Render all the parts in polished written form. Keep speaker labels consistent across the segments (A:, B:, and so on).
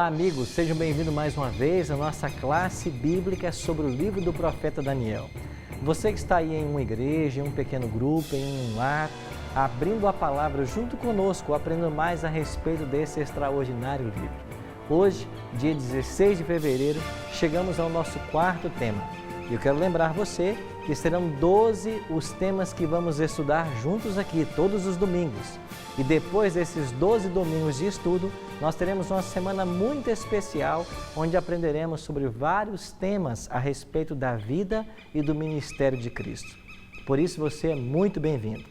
A: Olá amigos, sejam bem-vindos mais uma vez à nossa classe bíblica sobre o livro do profeta Daniel. Você que está aí em uma igreja, em um pequeno grupo, em um lar, abrindo a palavra junto conosco, aprendendo mais a respeito desse extraordinário livro. Hoje, dia 16 de fevereiro, chegamos ao nosso quarto tema. E eu quero lembrar você que serão 12 os temas que vamos estudar juntos aqui, todos os domingos. E depois desses 12 domingos de estudo, nós teremos uma semana muito especial, onde aprenderemos sobre vários temas a respeito da vida e do ministério de Cristo. Por isso você é muito bem-vindo.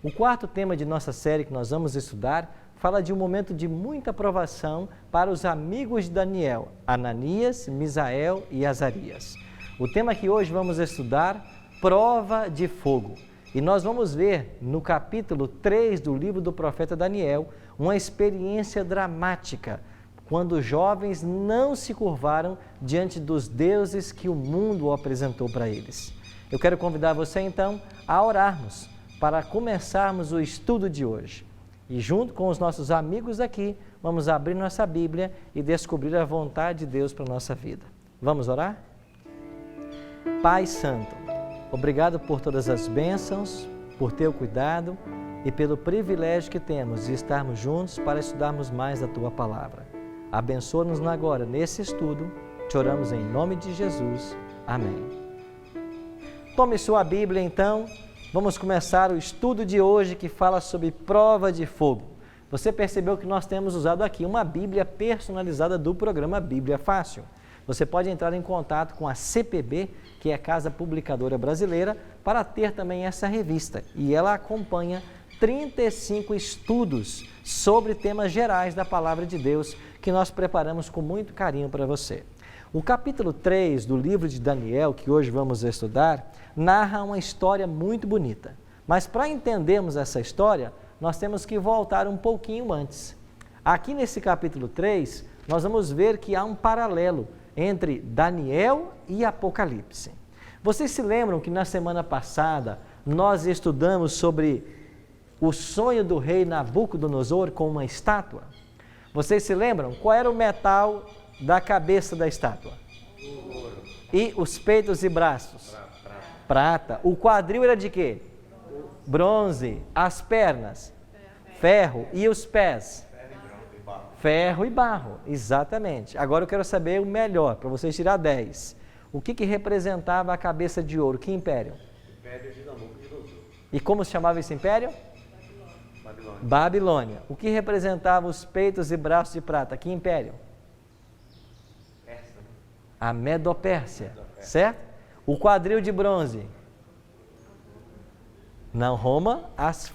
A: O quarto tema de nossa série que nós vamos estudar fala de um momento de muita provação para os amigos de Daniel, Ananias, Misael e Azarias. O tema que hoje vamos estudar, prova de fogo. E nós vamos ver no capítulo 3 do livro do profeta Daniel, uma experiência dramática, quando os jovens não se curvaram diante dos deuses que o mundo apresentou para eles. Eu quero convidar você então a orarmos para começarmos o estudo de hoje. E junto com os nossos amigos aqui, vamos abrir nossa Bíblia e descobrir a vontade de Deus para a nossa vida. Vamos orar? Pai Santo, obrigado por todas as bênçãos, por teu cuidado e pelo privilégio que temos de estarmos juntos para estudarmos mais da tua palavra. Abençoa-nos agora nesse estudo, te oramos em nome de Jesus. Amém. Tome sua Bíblia então, vamos começar o estudo de hoje que fala sobre prova de fogo. Você percebeu que nós temos usado aqui uma Bíblia personalizada do programa Bíblia Fácil. Você pode entrar em contato com a CPB, que é a Casa Publicadora Brasileira, para ter também essa revista. E ela acompanha 35 estudos sobre temas gerais da Palavra de Deus, que nós preparamos com muito carinho para você. O capítulo 3 do livro de Daniel, que hoje vamos estudar, narra uma história muito bonita. Mas para entendermos essa história, nós temos que voltar um pouquinho antes. Aqui nesse capítulo 3, nós vamos ver que há um paralelo entre Daniel e Apocalipse. Vocês se lembram que na semana passada nós estudamos sobre o sonho do rei Nabucodonosor com uma estátua? Vocês se lembram? Qual era o metal da cabeça da estátua? Ouro. E os peitos e braços? Prata. O quadril era de quê? Bronze. As pernas? Ferro. E os pés? Ferro e barro, exatamente. Agora eu quero saber o melhor, para vocês tirar 10. O que representava a cabeça de ouro? Que império?
B: Império de Nabucodonosor.
A: E como se chamava esse império?
B: Babilônia.
A: Babilônia. O que representava os peitos e braços de prata? Que império?
B: Pérsia.
A: A Medopérsia, certo? O quadril de bronze? Não, Roma, as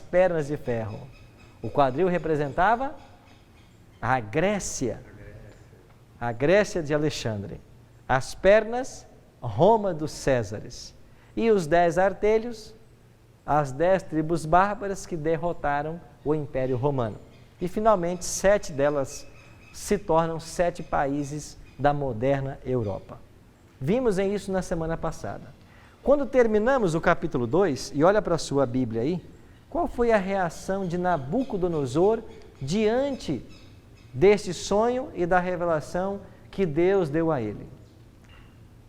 A: pernas de ferro. O quadril representava a Grécia de Alexandre. As pernas, Roma dos Césares. E os 10 artelhos, as 10 tribos bárbaras que derrotaram o Império Romano. E finalmente 7 delas se tornam 7 países da moderna Europa. Vimos em isso na semana passada. Quando terminamos o capítulo 2, e olha para a sua Bíblia aí, qual foi a reação de Nabucodonosor diante deste sonho e da revelação que Deus deu a ele?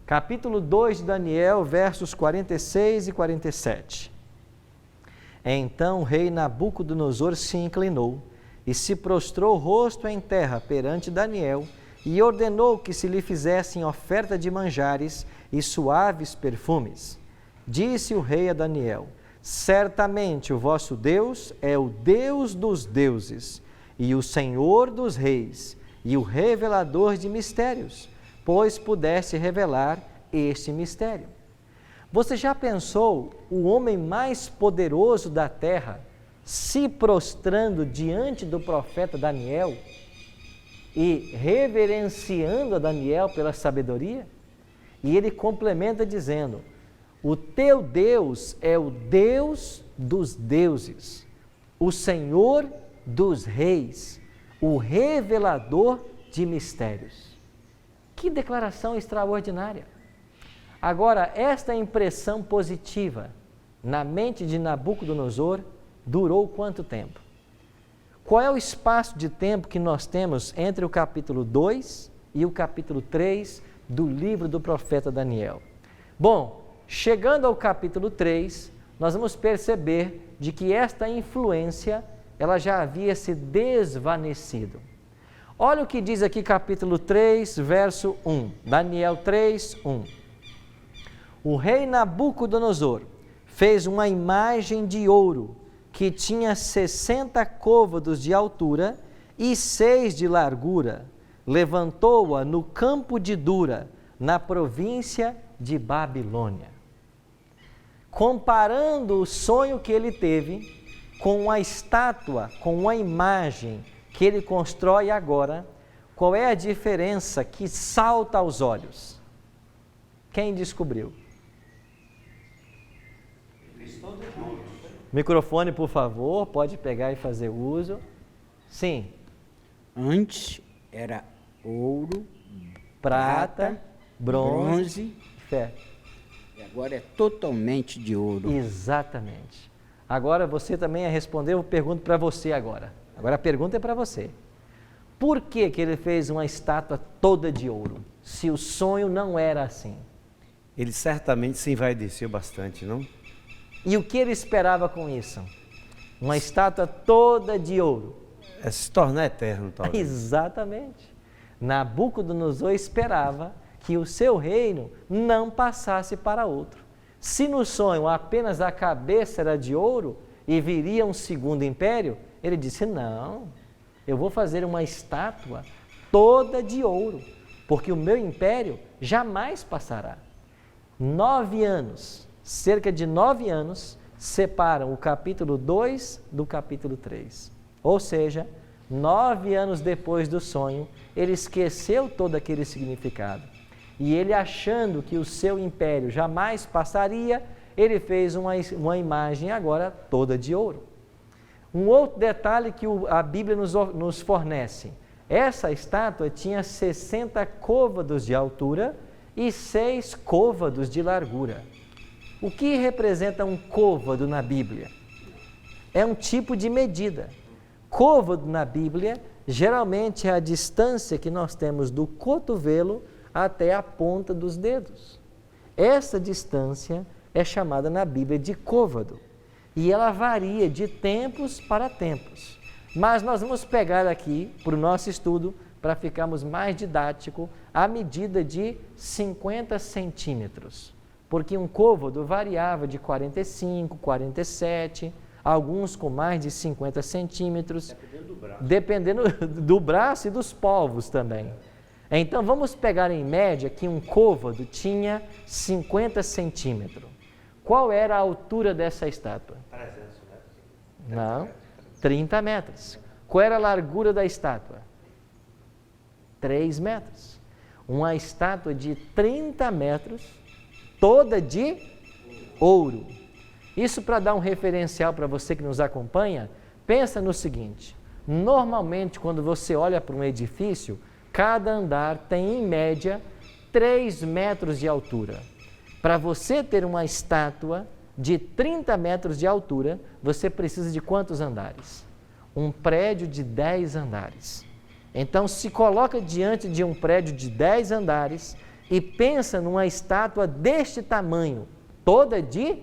A: Capítulo 2 de Daniel, versos 46 e 47. Então o rei Nabucodonosor se inclinou e se prostrou rosto em terra perante Daniel e ordenou que se lhe fizessem oferta de manjares e suaves perfumes. Disse o rei a Daniel: certamente o vosso Deus é o Deus dos deuses e o Senhor dos reis, e o revelador de mistérios, pois pudesse revelar este mistério. Você já pensou o homem mais poderoso da terra se prostrando diante do profeta Daniel e reverenciando a Daniel pela sabedoria? E ele complementa dizendo: o teu Deus é o Deus dos deuses, o Senhor dos reis, o revelador de mistérios. Que declaração extraordinária! Agora, esta impressão positiva na mente de Nabucodonosor durou quanto tempo? Qual é o espaço de tempo que nós temos entre o capítulo 2 e o capítulo 3 do livro do profeta Daniel? Bom, chegando ao capítulo 3, nós vamos perceber de que esta influência, ela já havia se desvanecido. Olha o que diz aqui capítulo 3, verso 1, Daniel 3, 1. O rei Nabucodonosor fez uma imagem de ouro que tinha 60 côvados de altura e 6 de largura. Levantou-a no campo de Dura, na província de Babilônia. Comparando o sonho que ele teve com a estátua, com a imagem que ele constrói agora, qual é a diferença que salta aos olhos? Quem descobriu? Microfone, por favor, pode pegar e fazer uso. Sim.
C: Antes era ouro,
A: Prata, bronze,
C: bronze,
A: fé.
C: e agora é totalmente de ouro.
A: Exatamente. Agora você também a responder, eu pergunto para você agora. Agora a pergunta é para você. Por que que ele fez uma estátua toda de ouro, se o sonho não era assim?
B: Ele certamente se envaideceu bastante, não?
A: E o que ele esperava com isso? Uma estátua toda de ouro.
B: É se tornar eterno, talvez.
A: Exatamente. Nabucodonosor esperava que o seu reino não passasse para outro. Se no sonho apenas a cabeça era de ouro e viria um segundo império, ele disse, não, eu vou fazer uma estátua toda de ouro, porque o meu império jamais passará. 9 anos, cerca de 9 anos, separam o capítulo 2 do capítulo 3. Ou seja, 9 anos depois do sonho, ele esqueceu todo aquele significado. E ele, achando que o seu império jamais passaria, ele fez uma imagem agora toda de ouro. Um outro detalhe que a Bíblia nos fornece, essa estátua tinha 60 côvados de altura e 6 côvados de largura. O que representa um côvado na Bíblia? É um tipo de medida. Côvado na Bíblia, geralmente é a distância que nós temos do cotovelo até a ponta dos dedos. Essa distância é chamada na Bíblia de côvado. E ela varia de tempos para tempos. Mas nós vamos pegar aqui, para o nosso estudo, para ficarmos mais didático, a medida de 50 centímetros. Porque um côvado variava de 45, 47, alguns com mais de 50 centímetros. Dependendo do braço e dos povos também. Então, vamos pegar em média que um côvado tinha 50 centímetros. Qual era a altura dessa estátua?
B: 300 metros.
A: Não, 30 metros. Qual era a largura da estátua? 3 metros. Uma estátua de 30 metros, toda de ouro. Isso para dar um referencial para você que nos acompanha, pensa no seguinte, normalmente quando você olha para um edifício, cada andar tem em média 3 metros de altura. Para você ter uma estátua de 30 metros de altura, você precisa de quantos andares? Um prédio de 10 andares. Então, se coloca diante de um prédio de 10 andares e pensa numa estátua deste tamanho, toda de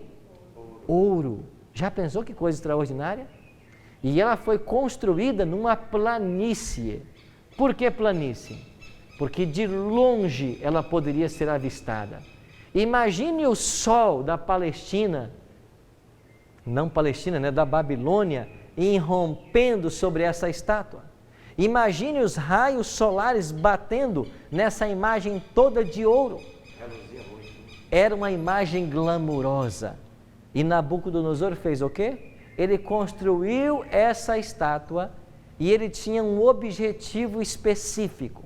A: ouro. Já pensou que coisa extraordinária? E ela foi construída numa planície. Por que planície? Porque de longe ela poderia ser avistada. Imagine o sol da Palestina, não Palestina, né, da Babilônia, irrompendo sobre essa estátua. Imagine os raios solares batendo nessa imagem toda de ouro. Era uma imagem glamurosa. E Nabucodonosor fez o quê? Ele construiu essa estátua e ele tinha um objetivo específico.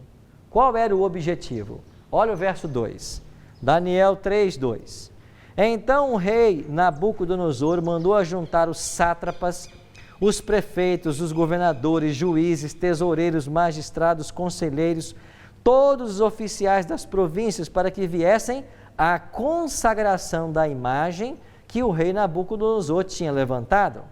A: Qual era o objetivo? Olha o verso 2. Daniel 3:2. Então o rei Nabucodonosor mandou ajuntar os sátrapas, os prefeitos, os governadores, juízes, tesoureiros, magistrados, conselheiros, todos os oficiais das províncias para que viessem à consagração da imagem que o rei Nabucodonosor tinha levantado.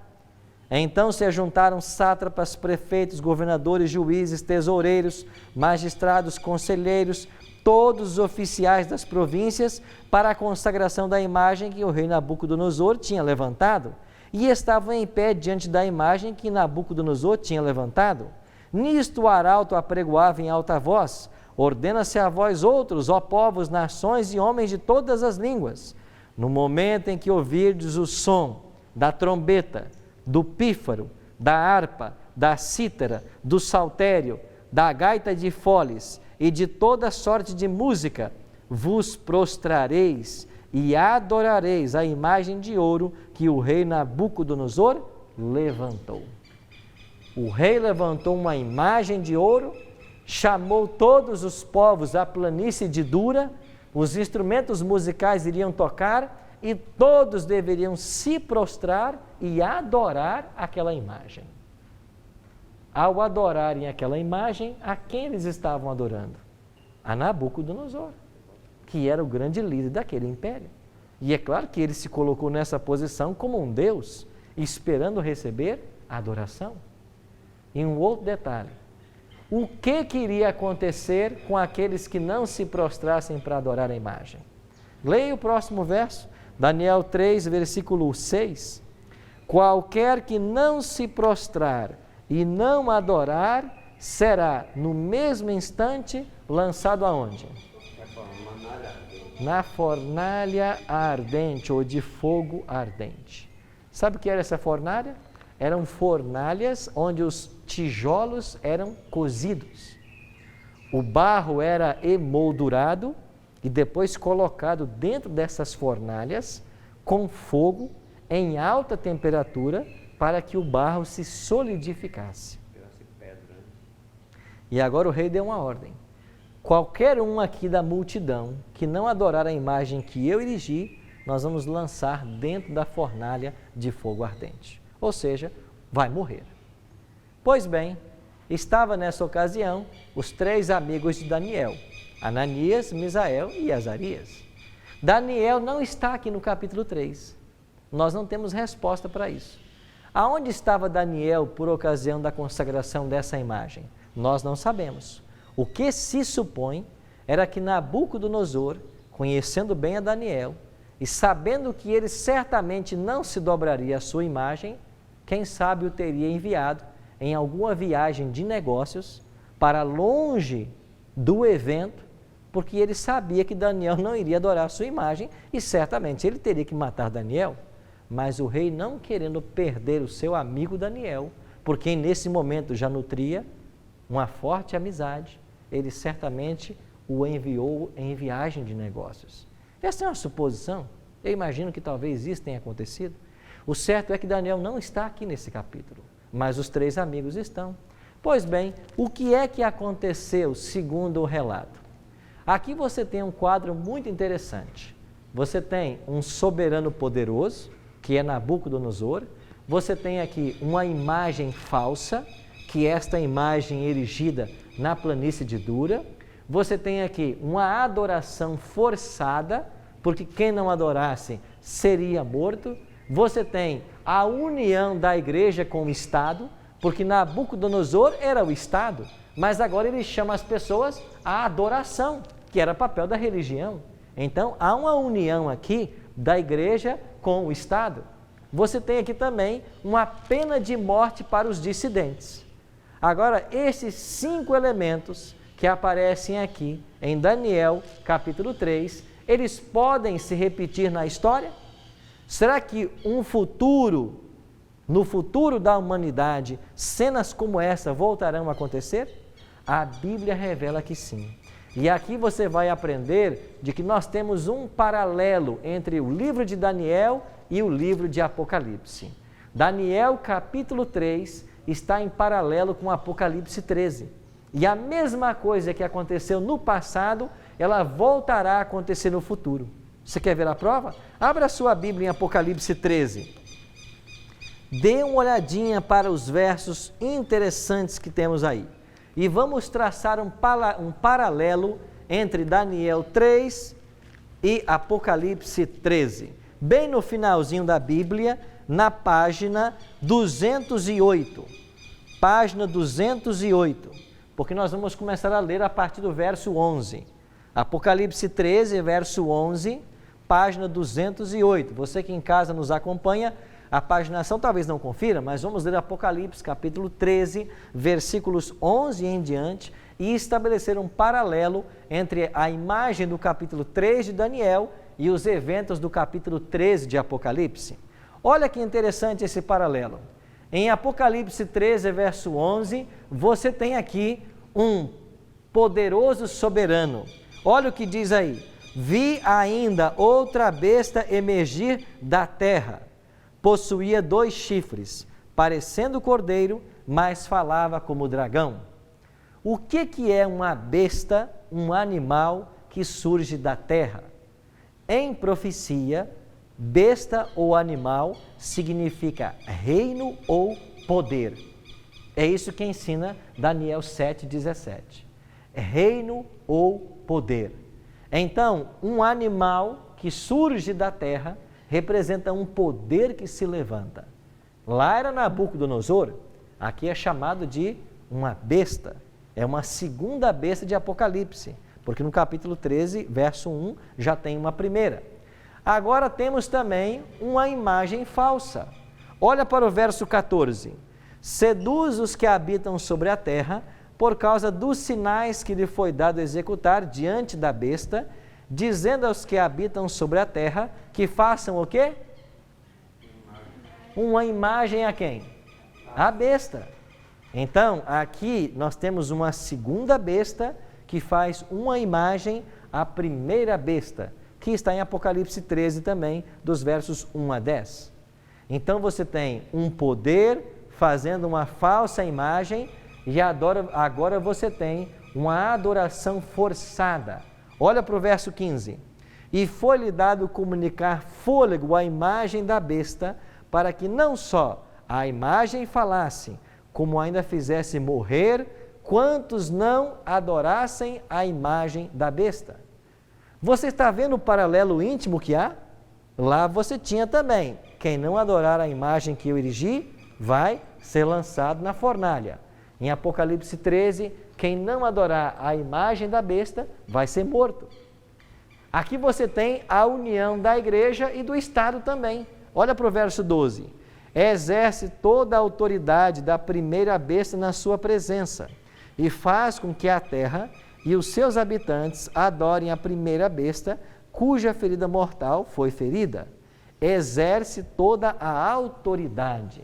A: Então se ajuntaram sátrapas, prefeitos, governadores, juízes, tesoureiros, magistrados, conselheiros, todos os oficiais das províncias, para a consagração da imagem que o rei Nabucodonosor tinha levantado, e estavam em pé diante da imagem que Nabucodonosor tinha levantado. Nisto o arauto apregoava em alta voz: ordena-se a vós outros, ó povos, nações e homens de todas as línguas, no momento em que ouvirdes o som da trombeta, do pífaro, da harpa, da cítara, do saltério, da gaita de foles e de toda sorte de música, vos prostrareis e adorareis a imagem de ouro que o rei Nabucodonosor levantou. O rei levantou uma imagem de ouro, chamou todos os povos à planície de Dura, os instrumentos musicais iriam tocar e todos deveriam se prostrar e adorar aquela imagem. Ao adorarem aquela imagem, a quem eles estavam adorando? A Nabucodonosor, que era o grande líder daquele império. E é claro que ele se colocou nessa posição como um Deus, esperando receber a adoração. E um outro detalhe: o que iria acontecer com aqueles que não se prostrassem para adorar a imagem? Leia o próximo verso, Daniel 3, versículo 6. Qualquer que não se prostrar e não adorar, será no mesmo instante lançado aonde? Na fornalha ardente ou de fogo ardente. Sabe o que era essa fornalha? Eram fornalhas onde os tijolos eram cozidos. O barro era emoldurado e depois colocado dentro dessas fornalhas com fogo em alta temperatura para que o barro se solidificasse. E agora o rei deu uma ordem: qualquer um aqui da multidão que não adorar a imagem que eu erigi, nós vamos lançar dentro da fornalha de fogo ardente. Ou seja, vai morrer. Pois bem, estava nessa ocasião os 3 amigos de Daniel, Ananias, Misael e Azarias. Daniel não está aqui no capítulo 3. Nós não temos resposta para isso. Aonde estava Daniel por ocasião da consagração dessa imagem? Nós não sabemos. O que se supõe era que Nabucodonosor, conhecendo bem a Daniel e sabendo que ele certamente não se dobraria à sua imagem, quem sabe o teria enviado em alguma viagem de negócios para longe do evento, porque ele sabia que Daniel não iria adorar a sua imagem e certamente ele teria que matar Daniel. Mas o rei, não querendo perder o seu amigo Daniel, por quem nesse momento já nutria uma forte amizade, ele certamente o enviou em viagem de negócios. Essa é uma suposição, eu imagino que talvez isso tenha acontecido. O certo é que Daniel não está aqui nesse capítulo, mas os 3 amigos estão. Pois bem, o que é que aconteceu segundo o relato? Aqui você tem um quadro muito interessante. Você tem um soberano poderoso, que é Nabucodonosor. Você tem aqui uma imagem falsa, que é esta imagem erigida na planície de Dura. Você tem aqui uma adoração forçada, porque quem não adorasse seria morto. Você tem a união da igreja com o Estado, porque Nabucodonosor era o Estado, mas agora ele chama as pessoas à adoração, que era papel da religião. Então, há uma união aqui da igreja com o Estado. Você tem aqui também uma pena de morte para os dissidentes. Agora, esses 5 elementos que aparecem aqui em Daniel, capítulo 3, eles podem se repetir na história? Será que no futuro da humanidade, cenas como essa voltarão a acontecer? A Bíblia revela que sim. E aqui você vai aprender de que nós temos um paralelo entre o livro de Daniel e o livro de Apocalipse. Daniel, capítulo 3, está em paralelo com Apocalipse 13. E a mesma coisa que aconteceu no passado, ela voltará a acontecer no futuro. Você quer ver a prova? Abra sua Bíblia em Apocalipse 13. Dê uma olhadinha para os versos interessantes que temos aí. E vamos traçar um paralelo entre Daniel 3 e Apocalipse 13. Bem no finalzinho da Bíblia, na página 208. Página 208, porque nós vamos começar a ler a partir do verso 11. Apocalipse 13, verso 11, página 208. Você que em casa nos acompanha, a paginação talvez não confira, mas vamos ler Apocalipse capítulo 13, versículos 11 em diante e estabelecer um paralelo entre a imagem do capítulo 3 de Daniel e os eventos do capítulo 13 de Apocalipse. Olha que interessante esse paralelo. Em Apocalipse 13, verso 11, você tem aqui um poderoso soberano. Olha o que diz aí. Vi ainda outra besta emergir da terra. Possuía 2 chifres, parecendo cordeiro, mas falava como dragão. O que é uma besta, um animal que surge da terra? Em profecia, besta ou animal significa reino ou poder. É isso que ensina Daniel 7,17. Reino ou poder. Então, um animal que surge da terra representa um poder que se levanta. Lá era Nabucodonosor, aqui é chamado de uma besta. É uma segunda besta de Apocalipse, porque no capítulo 13, verso 1, já tem uma primeira. Agora temos também uma imagem falsa. Olha para o verso 14. Seduz os que habitam sobre a terra por causa dos sinais que lhe foi dado executar diante da besta, dizendo aos que habitam sobre a terra que façam o quê? Uma imagem a quem? A besta. Então, aqui nós temos uma segunda besta que faz uma imagem à primeira besta, que está em Apocalipse 13 também, dos versos 1 a 10. Então você tem um poder fazendo uma falsa imagem e agora você tem uma adoração forçada. Olha para o verso 15. E foi-lhe dado comunicar fôlego à imagem da besta, para que não só a imagem falasse, como ainda fizesse morrer quantos não adorassem a imagem da besta. Você está vendo o paralelo íntimo que há? Lá você tinha também. Quem não adorar a imagem que eu erigi, vai ser lançado na fornalha. Em Apocalipse 13, quem não adorar a imagem da besta, vai ser morto. Aqui você tem a união da igreja e do Estado também. Olha para o verso 12. Exerce toda a autoridade da primeira besta na sua presença e faz com que a terra e os seus habitantes adorem a primeira besta, cuja ferida mortal foi ferida. Exerce toda a autoridade,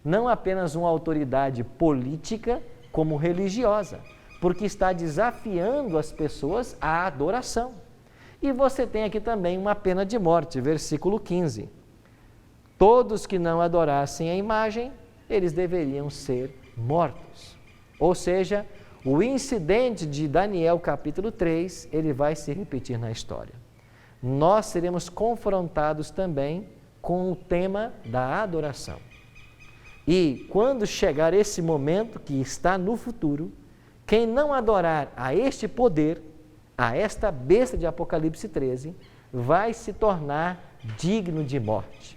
A: não apenas uma autoridade política, como religiosa, porque está desafiando as pessoas à adoração. E você tem aqui também uma pena de morte, versículo 15. Todos que não adorassem a imagem, eles deveriam ser mortos. Ou seja, o incidente de Daniel capítulo 3, ele vai se repetir na história. Nós seremos confrontados também com o tema da adoração. E quando chegar esse momento que está no futuro, quem não adorar a este poder, a esta besta de Apocalipse 13, vai se tornar digno de morte.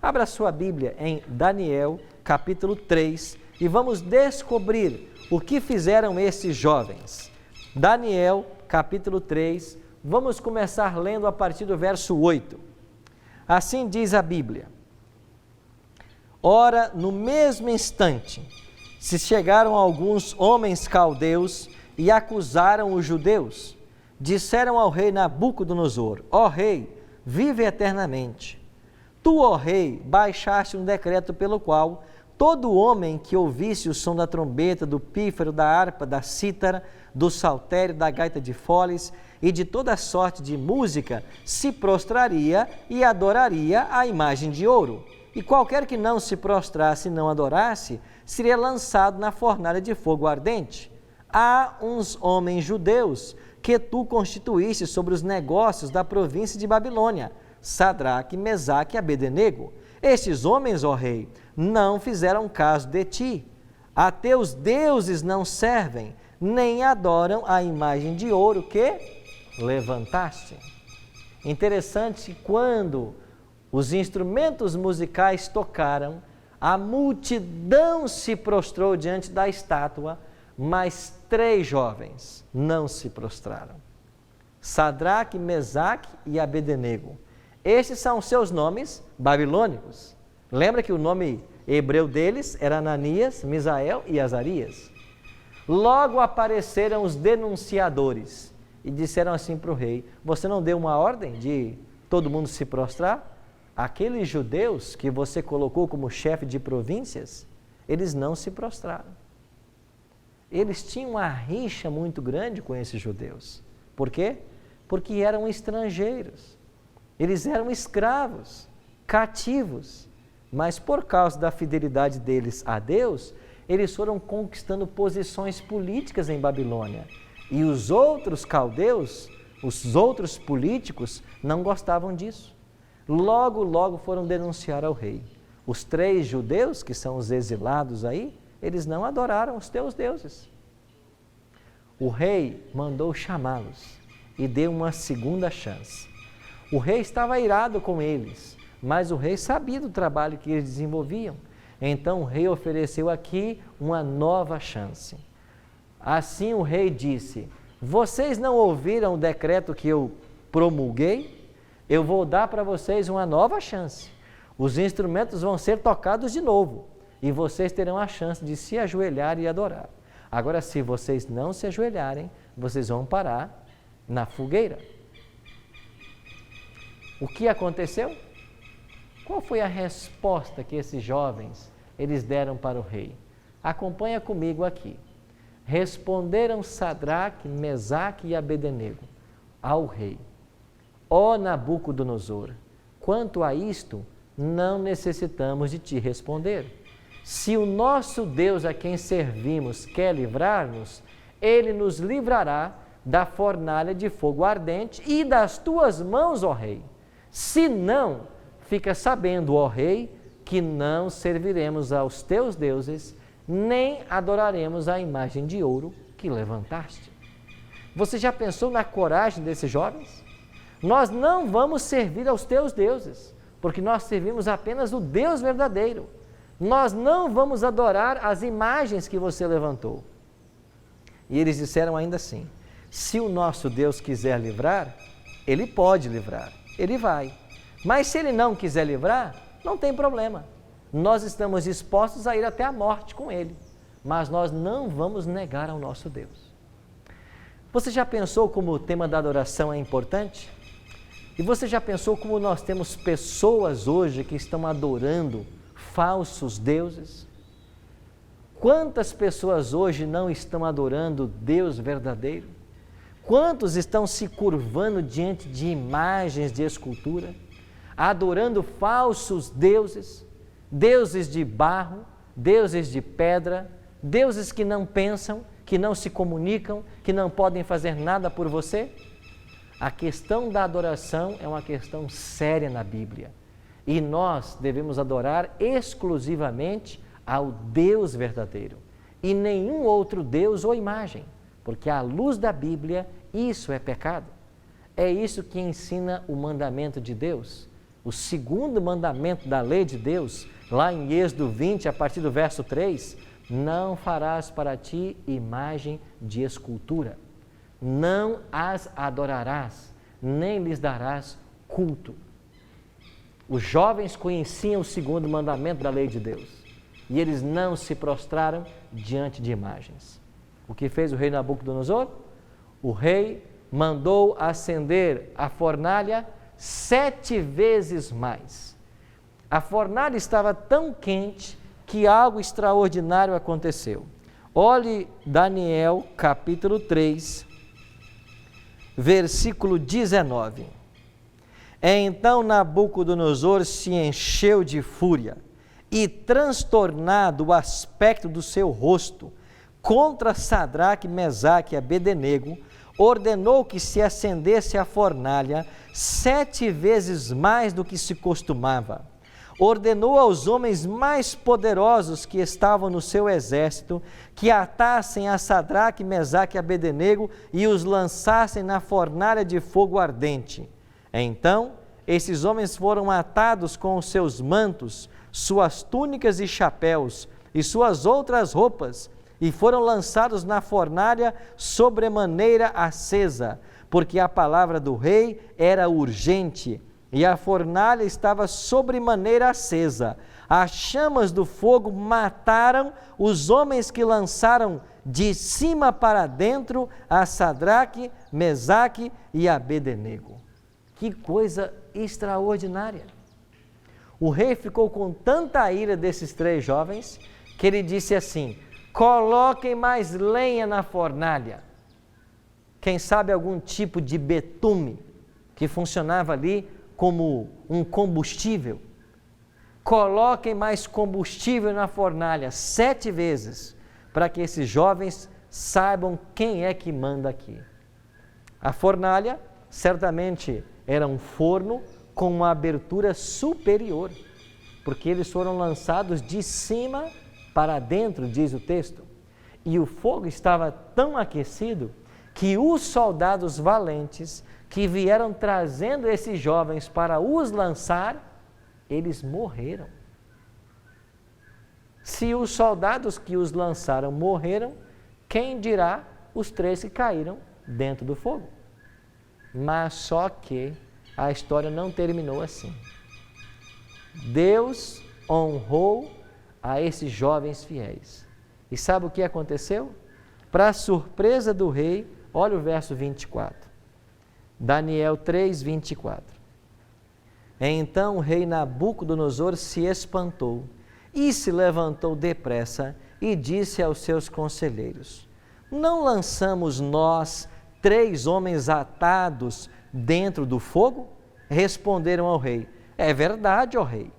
A: Abra sua Bíblia em Daniel capítulo 3 e vamos descobrir o que fizeram esses jovens. Daniel, capítulo 3, vamos começar lendo a partir do verso 8. Assim diz a Bíblia. Ora, no mesmo instante, se chegaram alguns homens caldeus e acusaram os judeus. Disseram ao rei Nabucodonosor, ó rei, vive eternamente. Tu, ó rei, baixaste um decreto pelo qual todo homem que ouvisse o som da trombeta, do pífaro, da harpa, da cítara, do saltério, da gaita de foles e de toda sorte de música, se prostraria e adoraria a imagem de ouro. E qualquer que não se prostrasse e não adorasse, seria lançado na fornalha de fogo ardente. Há uns homens judeus que tu constituíste sobre os negócios da província de Babilônia, Sadraque, Mesaque e Abednego. Estes homens, ó rei, não fizeram caso de ti. A teus deuses não servem, nem adoram a imagem de ouro que levantaste. Interessante que quando Os instrumentos musicais tocaram, a multidão se prostrou diante da estátua, mas 3 jovens não se prostraram. Sadraque, Mesaque e Abednego. Estes são seus nomes babilônicos. Lembra que o nome hebreu deles era Ananias, Misael e Azarias. Logo apareceram os denunciadores e disseram assim para o rei: você não deu uma ordem de todo mundo se prostrar? Aqueles judeus que você colocou como chefe de províncias, eles não se prostraram. Eles tinham uma rixa muito grande com esses judeus. Por quê? Porque eram estrangeiros. Eles eram escravos, cativos. Mas por causa da fidelidade deles a Deus, eles foram conquistando posições políticas em Babilônia. E os outros caldeus, os outros políticos, não gostavam disso. Logo foram denunciar ao rei. Os 3 judeus, que são os exilados aí, eles não adoraram os teus deuses. O rei mandou chamá-los e deu uma segunda chance. O rei estava irado com eles, mas o rei sabia do trabalho que eles desenvolviam. Então o rei ofereceu aqui uma nova chance. Assim o rei disse: vocês não ouviram o decreto que eu promulguei? Eu vou dar para vocês uma nova chance. Os instrumentos vão ser tocados de novo e vocês terão a chance de se ajoelhar e adorar. Agora, se vocês não se ajoelharem, vocês vão parar na fogueira. O que aconteceu? Qual foi a resposta que esses jovens eles deram para o rei? Acompanha comigo aqui. Responderam Sadraque, Mesaque e Abednego ao rei: ó Nabucodonosor, quanto a isto, não necessitamos de te responder. Se o nosso Deus a quem servimos quer livrar-nos, ele nos livrará da fornalha de fogo ardente e das tuas mãos, ó rei. Se não, fica sabendo, ó rei, que não serviremos aos teus deuses, nem adoraremos a imagem de ouro que levantaste. Você já pensou na coragem desses jovens? Nós não vamos servir aos teus deuses, porque nós servimos apenas o Deus verdadeiro. Nós não vamos adorar as imagens que você levantou. E eles disseram ainda assim: se o nosso Deus quiser livrar, ele pode livrar, ele vai. Mas se ele não quiser livrar, não tem problema. Nós estamos dispostos a ir até a morte com ele, mas nós não vamos negar ao nosso Deus. Você já pensou como o tema da adoração é importante? E você já pensou como nós temos pessoas hoje que estão adorando falsos deuses? Quantas pessoas hoje não estão adorando Deus verdadeiro? Quantos estão se curvando diante de imagens de escultura, adorando falsos deuses, deuses de barro, deuses de pedra, deuses que não pensam, que não se comunicam, que não podem fazer nada por você? A questão da adoração é uma questão séria na Bíblia. E nós devemos adorar exclusivamente ao Deus verdadeiro e nenhum outro Deus ou imagem, porque à luz da Bíblia isso é pecado. É isso que ensina o mandamento de Deus. O segundo mandamento da lei de Deus, lá em Êxodo 20, a partir do verso 3, não farás para ti imagem de escultura. Não as adorarás, nem lhes darás culto. Os jovens conheciam o segundo mandamento da lei de Deus e eles não se prostraram diante de imagens. O que fez o rei Nabucodonosor? O rei mandou acender a fornalha 7 vezes mais. A fornalha estava tão quente que algo extraordinário aconteceu. Olhe Daniel capítulo 3, versículo 19. Então Nabucodonosor se encheu de fúria e, transtornado o aspecto do seu rosto, contra Sadraque, Mesaque e Abednego, ordenou que se acendesse a fornalha 7 vezes mais do que se costumava. Ordenou aos homens mais poderosos que estavam no seu exército que atassem a Sadraque, Mesaque e Abednego e os lançassem na fornalha de fogo ardente. Então esses homens foram atados com os seus mantos, suas túnicas e chapéus e suas outras roupas, e foram lançados na fornalha sobremaneira acesa, porque a palavra do rei era urgente, e a fornalha estava sobremaneira acesa. As chamas do fogo mataram os homens que lançaram de cima para dentro a Sadraque, Mesaque e Abednego. Que coisa extraordinária! O rei ficou com tanta ira desses 3 jovens, que ele disse assim: coloquem mais lenha na fornalha. Quem sabe algum tipo de betume que funcionava ali como um combustível. Coloquem mais combustível na fornalha 7 vezes, para que esses jovens saibam quem é que manda aqui. A fornalha certamente era um forno com uma abertura superior, porque eles foram lançados de cima para dentro, diz o texto. E o fogo estava tão aquecido que os soldados valentes que vieram trazendo esses jovens para os lançar, eles morreram. Se os soldados que os lançaram morreram, quem dirá os 3 que caíram dentro do fogo? Mas só que a história não terminou assim. Deus honrou a esses jovens fiéis. E sabe o que aconteceu? Para surpresa do rei, olha o verso 24. Daniel 3, 24. Então o rei Nabucodonosor se espantou e se levantou depressa e disse aos seus conselheiros: não lançamos nós 3 homens atados dentro do fogo? Responderam ao rei: é verdade, ó rei.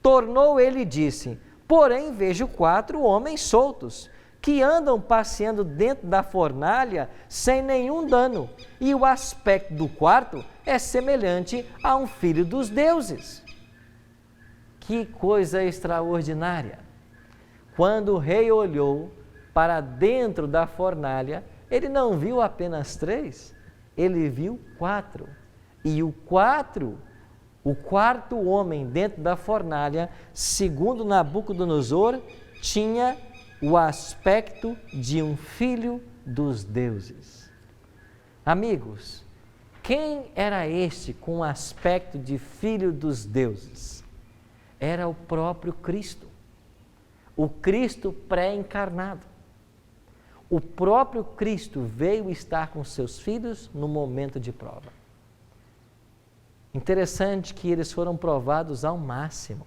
A: Tornou ele e disse: porém vejo 4 homens soltos, que andam passeando dentro da fornalha sem nenhum dano, e o aspecto do quarto é semelhante a um filho dos deuses. Que coisa extraordinária! Quando o rei olhou para dentro da fornalha, ele não viu apenas 3, ele viu 4. E o quarto homem dentro da fornalha, segundo Nabucodonosor, tinha o aspecto de um filho dos deuses. Amigos, quem era este com o aspecto de filho dos deuses? Era o próprio Cristo, o Cristo pré-encarnado. O próprio Cristo veio estar com seus filhos no momento de prova. Interessante que eles foram provados ao máximo.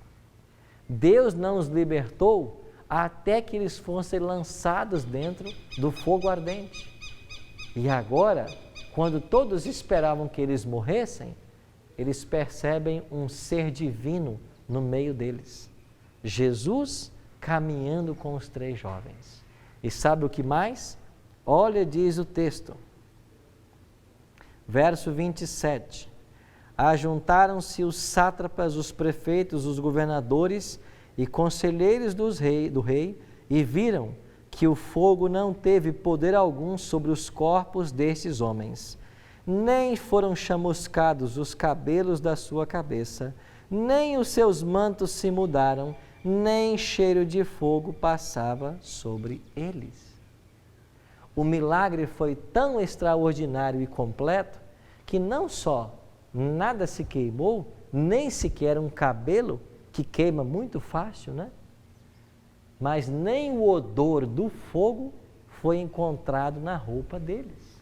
A: Deus não os libertou até que eles fossem lançados dentro do fogo ardente. E agora, quando todos esperavam que eles morressem, eles percebem um ser divino no meio deles. Jesus caminhando com os 3 jovens. E sabe o que mais? Olha, diz o texto. Verso 27. Ajuntaram-se os sátrapas, os prefeitos, os governadores e conselheiros do rei, e viram que o fogo não teve poder algum sobre os corpos destes homens, nem foram chamuscados os cabelos da sua cabeça, nem os seus mantos se mudaram, nem cheiro de fogo passava sobre eles. O milagre foi tão extraordinário e completo que não só nada se queimou, nem sequer um cabelo, que queima muito fácil, né? Mas nem o odor do fogo foi encontrado na roupa deles.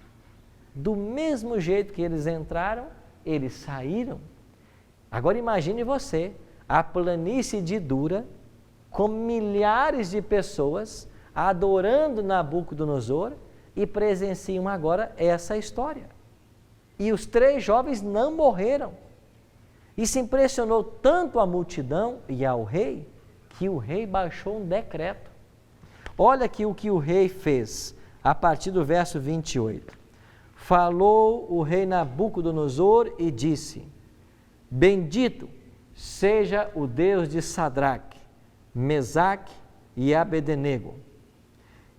A: Do mesmo jeito que eles entraram, eles saíram. Agora imagine você, a planície de Dura, com milhares de pessoas adorando Nabucodonosor, e presenciam agora essa história. E os 3 jovens não morreram. Isso impressionou tanto a multidão e ao rei, que o rei baixou um decreto. Olha aqui o que o rei fez, a partir do verso 28. Falou o rei Nabucodonosor e disse: bendito seja o Deus de Sadraque, Mesaque e Abednego,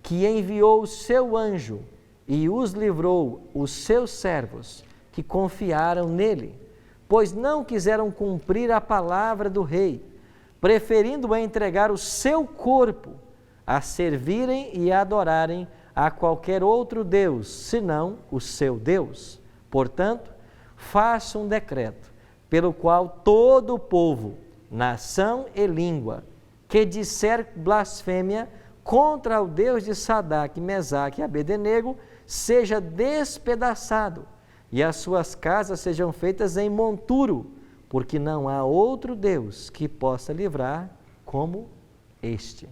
A: que enviou o seu anjo e os livrou, os seus servos, que confiaram nele, pois não quiseram cumprir a palavra do rei, preferindo entregar o seu corpo a servirem e a adorarem a qualquer outro Deus, senão o seu Deus. Portanto, faça um decreto, pelo qual todo o povo, nação e língua, que disser blasfêmia contra o Deus de Sadraque, Mesaque e Abednego, seja despedaçado, e as suas casas sejam feitas em monturo, porque não há outro Deus que possa livrar como este.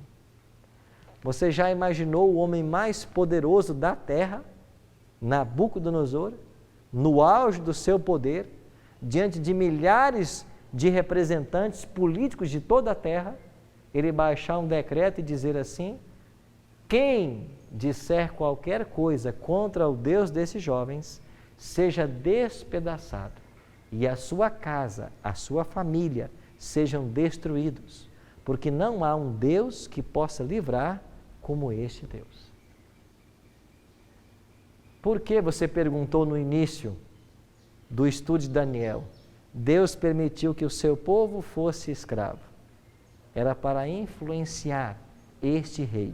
A: Você já imaginou o homem mais poderoso da terra, Nabucodonosor, no auge do seu poder, diante de milhares de representantes políticos de toda a terra, ele baixar um decreto e dizer assim: quem disser qualquer coisa contra o Deus desses jovens, seja despedaçado, e a sua casa, a sua família, sejam destruídos, porque não há um Deus que possa livrar como este Deus. Por que você perguntou no início do estudo de Daniel? Deus permitiu que o seu povo fosse escravo. Era para influenciar este rei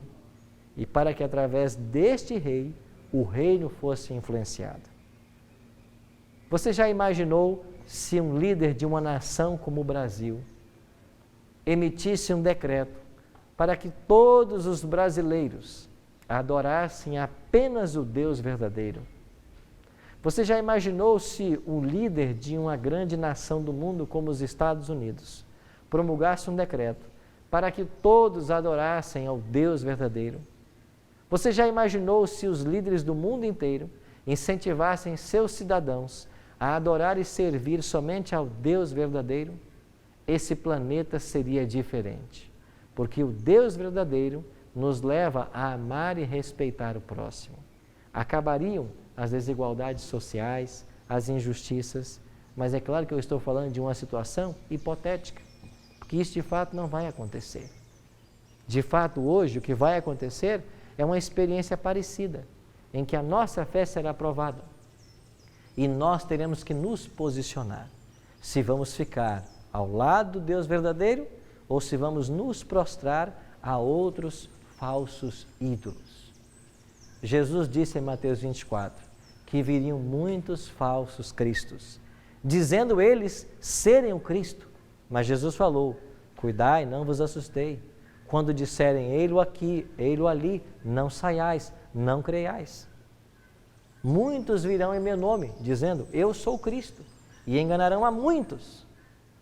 A: e para que através deste rei o reino fosse influenciado. Você já imaginou se um líder de uma nação como o Brasil emitisse um decreto para que todos os brasileiros adorassem apenas o Deus verdadeiro? Você já imaginou se o líder de uma grande nação do mundo como os Estados Unidos promulgasse um decreto para que todos adorassem ao Deus verdadeiro? Você já imaginou se os líderes do mundo inteiro incentivassem seus cidadãos a adorar e servir somente ao Deus verdadeiro? Esse planeta seria diferente, porque o Deus verdadeiro nos leva a amar e respeitar o próximo. Acabariam as desigualdades sociais, as injustiças, mas é claro que eu estou falando de uma situação hipotética, porque isso de fato não vai acontecer. De fato, hoje, o que vai acontecer é uma experiência parecida, em que a nossa fé será provada. E nós teremos que nos posicionar, se vamos ficar ao lado do Deus verdadeiro ou se vamos nos prostrar a outros falsos ídolos. Jesus disse em Mateus 24 que viriam muitos falsos cristos, dizendo eles serem o Cristo. Mas Jesus falou: cuidai, não vos assustei. Quando disserem ei-lo aqui, ei-lo ali, não saiais, não creiais. Muitos virão em meu nome, dizendo, eu sou Cristo, e enganarão a muitos.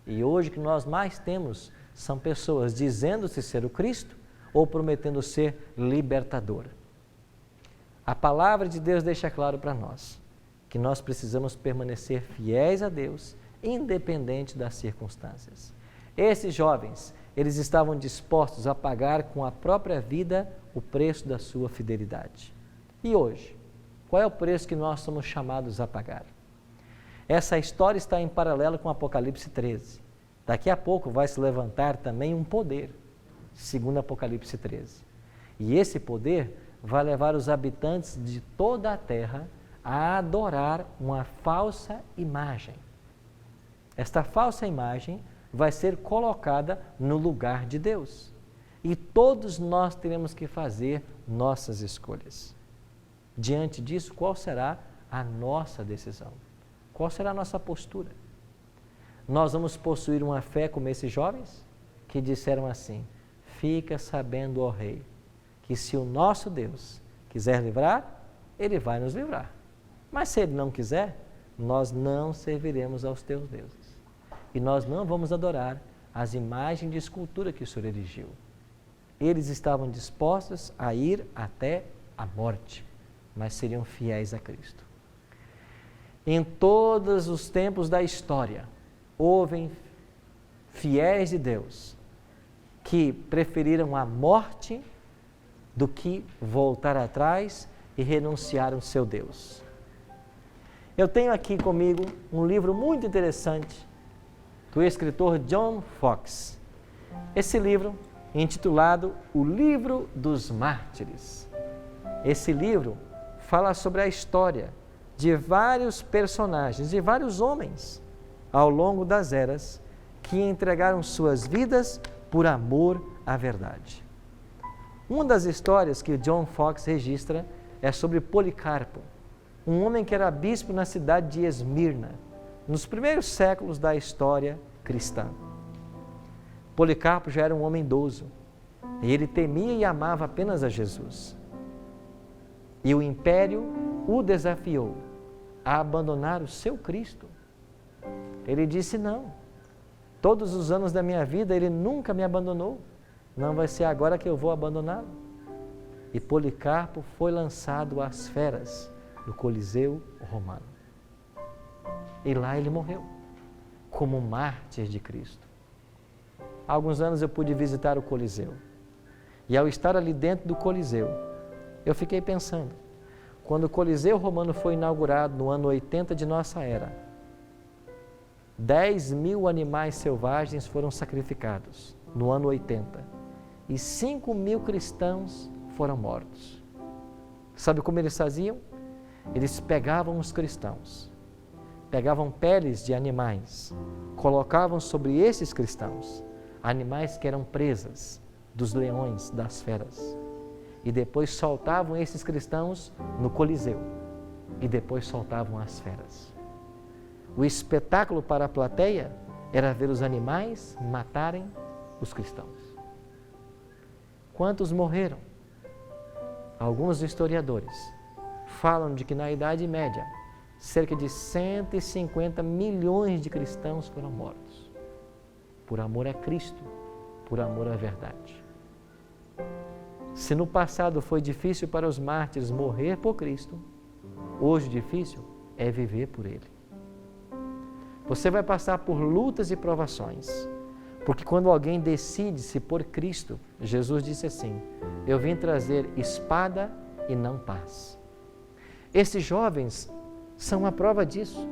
A: E hoje o que nós mais temos são pessoas dizendo-se ser o Cristo ou prometendo ser libertador. A palavra de Deus deixa claro para nós que nós precisamos permanecer fiéis a Deus, independente das circunstâncias. Esses jovens, eles estavam dispostos a pagar com a própria vida o preço da sua fidelidade. E hoje? Qual é o preço que nós somos chamados a pagar? Essa história está em paralelo com Apocalipse 13. Daqui a pouco vai se levantar também um poder, segundo Apocalipse 13. E esse poder vai levar os habitantes de toda a terra a adorar uma falsa imagem. Esta falsa imagem vai ser colocada no lugar de Deus. E todos nós teremos que fazer nossas escolhas. Diante disso, qual será a nossa decisão? Qual será a nossa postura? Nós vamos possuir uma fé como esses jovens que disseram assim: fica sabendo, ó Rei, que se o nosso Deus quiser livrar, Ele vai nos livrar. Mas se Ele não quiser, nós não serviremos aos teus deuses. E nós não vamos adorar as imagens de escultura que o Senhor erigiu. Eles estavam dispostos a ir até a morte, mas seriam fiéis a Cristo. Em todos os tempos da história, houve fiéis de Deus que preferiram a morte do que voltar atrás e renunciar ao seu Deus. Eu tenho aqui comigo um livro muito interessante do escritor John Foxe. Esse livro, intitulado O Livro dos Mártires. Esse livro fala sobre a história de vários personagens, de vários homens ao longo das eras que entregaram suas vidas por amor à verdade. Uma das histórias que John Foxe registra é sobre Policarpo, um homem que era bispo na cidade de Esmirna, nos primeiros séculos da história cristã. Policarpo já era um homem idoso e ele temia e amava apenas a Jesus. E o império o desafiou a abandonar o seu Cristo. Ele disse: não, todos os anos da minha vida ele nunca me abandonou, não vai ser agora que eu vou abandoná-lo. E Policarpo foi lançado às feras no Coliseu Romano. E lá ele morreu, como mártir de Cristo. Há alguns anos eu pude visitar o Coliseu. E ao estar ali dentro do Coliseu, eu fiquei pensando, quando o Coliseu Romano foi inaugurado no ano 80 de nossa era, 10.000 animais selvagens foram sacrificados no ano 80 e 5.000 cristãos foram mortos. Sabe como eles faziam? Eles pegavam os cristãos, pegavam peles de animais, colocavam sobre esses cristãos, animais que eram presas dos leões, das feras, e depois soltavam esses cristãos no Coliseu, e depois soltavam as feras. O espetáculo para a plateia era ver os animais matarem os cristãos. Quantos morreram? Alguns historiadores falam de que na Idade Média, cerca de 150 milhões de cristãos foram mortos, por amor a Cristo, por amor à verdade. Se no passado foi difícil para os mártires morrer por Cristo, hoje difícil é viver por Ele. Você vai passar por lutas e provações, porque quando alguém decide-se por Cristo, Jesus disse assim: eu vim trazer espada e não paz. Esses jovens são a prova disso,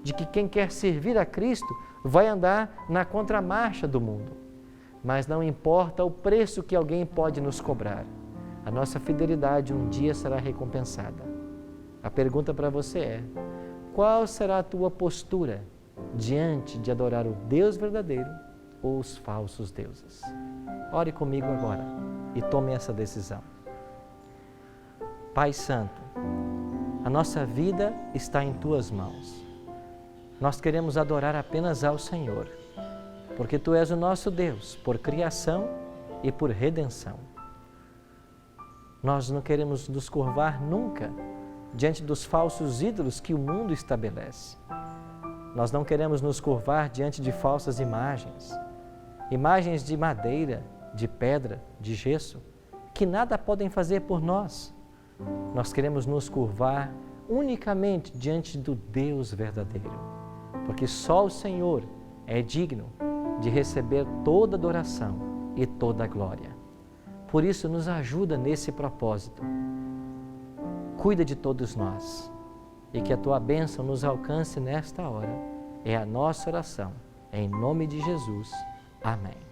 A: de que quem quer servir a Cristo vai andar na contramarcha do mundo. Mas não importa o preço que alguém pode nos cobrar, a nossa fidelidade um dia será recompensada. A pergunta para você é: qual será a tua postura diante de adorar o Deus verdadeiro ou os falsos deuses? Ore comigo agora e tome essa decisão. Pai Santo, a nossa vida está em Tuas mãos. Nós queremos adorar apenas ao Senhor, porque Tu és o nosso Deus, por criação e por redenção. Nós não queremos nos curvar nunca diante dos falsos ídolos que o mundo estabelece. Nós não queremos nos curvar diante de falsas imagens, imagens de madeira, de pedra, de gesso, que nada podem fazer por nós. Nós queremos nos curvar unicamente diante do Deus verdadeiro, porque só o Senhor é digno de receber toda adoração e toda a glória. Por isso, nos ajuda nesse propósito. Cuida de todos nós e que a Tua bênção nos alcance nesta hora. É a nossa oração. Em nome de Jesus. Amém.